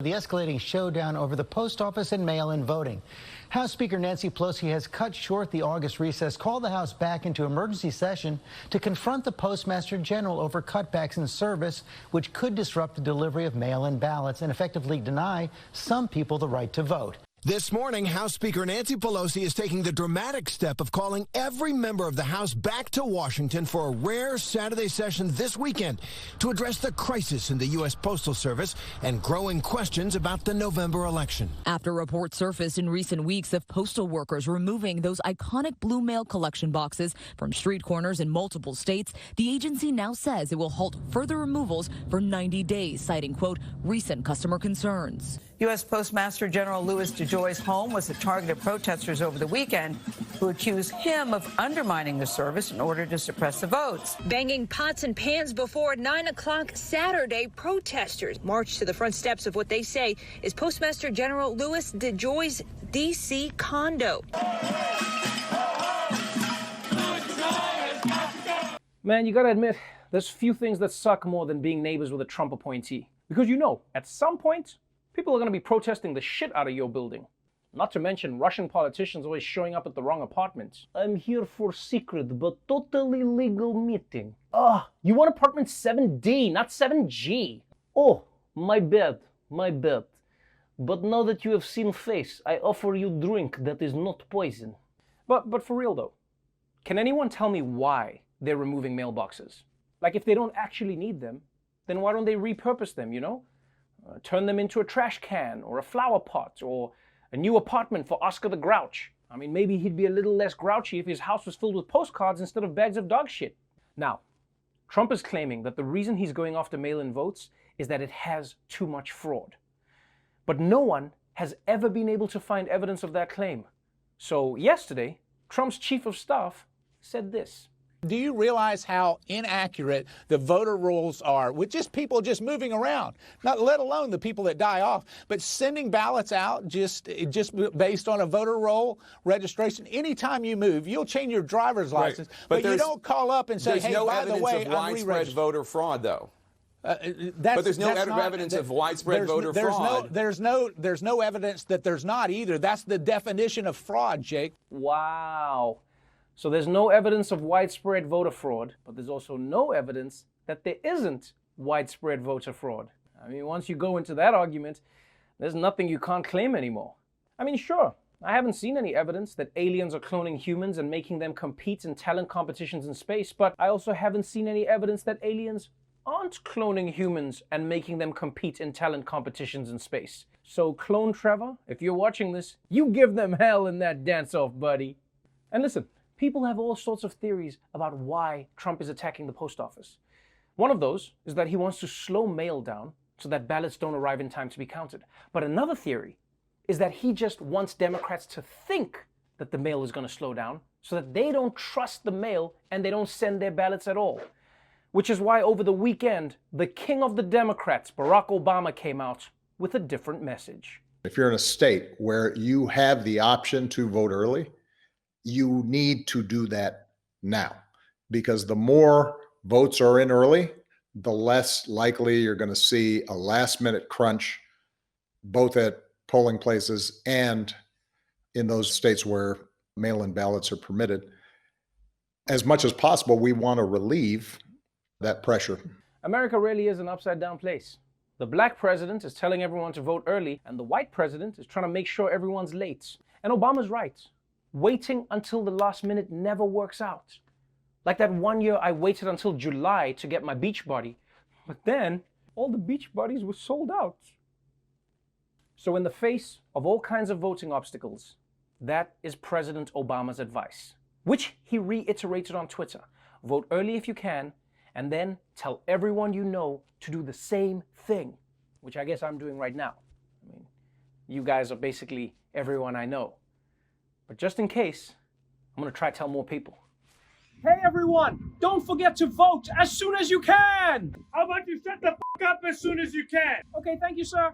The escalating showdown over the post office and mail-in voting. House Speaker Nancy Pelosi has cut short the August recess, called the House back into emergency session to confront the Postmaster General over cutbacks in service, which could disrupt the delivery of mail-in ballots and effectively deny some people the right to vote. This morning, House Speaker Nancy Pelosi is taking the dramatic step of calling every member of the House back to Washington for a rare Saturday session this weekend to address the crisis in the U.S. Postal Service and growing questions about the November election. After reports surfaced in recent weeks of postal workers removing those iconic blue mail collection boxes from street corners in multiple states, the agency now says it will halt further removals for 90 days, citing, quote, recent customer concerns. U.S. Postmaster General Louis DeJoy's home was the target of protesters over the weekend who accused him of undermining the service in order to suppress the votes. Banging pots and pans before 9 o'clock Saturday, protesters marched to the front steps of what they say is Postmaster General Louis DeJoy's D.C. condo. Man, you gotta admit, there's few things that suck more than being neighbors with a Trump appointee. Because at some point, people are going to be protesting the shit out of your building. Not to mention Russian politicians always showing up at the wrong apartments. I'm here for secret but totally legal meeting. You want apartment 7D, not 7G. Oh, my bad. But now that you have seen face, I offer you drink that is not poison. But for real though, can anyone tell me why they're removing mailboxes? Like, if they don't actually need them, then why don't they repurpose them, turn them into a trash can or a flower pot or a new apartment for Oscar the Grouch. I mean, maybe he'd be a little less grouchy if his house was filled with postcards instead of bags of dog shit. Now, Trump is claiming that the reason he's going after mail-in votes is that it has too much fraud. But no one has ever been able to find evidence of that claim. So yesterday, Trump's chief of staff said this. Do you realize how inaccurate the voter rolls are with just people just moving around, not let alone the people that die off, but sending ballots out just based on a voter roll registration? Anytime you move, you'll change your driver's license, but you don't call up and say, hey, by the way, I'm widespread voter fraud, though. But there's no evidence of widespread voter fraud. There's no evidence that there's not either. That's the definition of fraud, Jake. Wow. So there's no evidence of widespread voter fraud, but there's also no evidence that there isn't widespread voter fraud. I mean, once you go into that argument, there's nothing you can't claim anymore. I mean, sure, I haven't seen any evidence that aliens are cloning humans and making them compete in talent competitions in space, but I also haven't seen any evidence that aliens aren't cloning humans and making them compete in talent competitions in space. So, Clone Trevor, if you're watching this, you give them hell in that dance-off, buddy. And listen, people have all sorts of theories about why Trump is attacking the post office. One of those is that he wants to slow mail down so that ballots don't arrive in time to be counted. But another theory is that he just wants Democrats to think that the mail is going to slow down so that they don't trust the mail and they don't send their ballots at all. Which is why over the weekend, the king of the Democrats, Barak Obama, came out with a different message. If you're in a state where you have the option to vote early, you need to do that now, because the more votes are in early, the less likely you're going to see a last-minute crunch, both at polling places and in those states where mail-in ballots are permitted. As much as possible, we want to relieve that pressure. America really is an upside-down place. The black president is telling everyone to vote early, and the white president is trying to make sure everyone's late. And Obama's right. Waiting until the last minute never works out. Like that one year I waited until July to get my beach body, but then all the beach bodies were sold out. So in the face of all kinds of voting obstacles, that is President Obama's advice, which he reiterated on Twitter. Vote early if you can, and then tell everyone you know to do the same thing, which I guess I'm doing right now. I mean, you guys are basically everyone I know. But just in case, I'm going to try to tell more people. Hey everyone, don't forget to vote as soon as you can! How about you shut the f*** up as soon as you can? Okay, thank you, sir.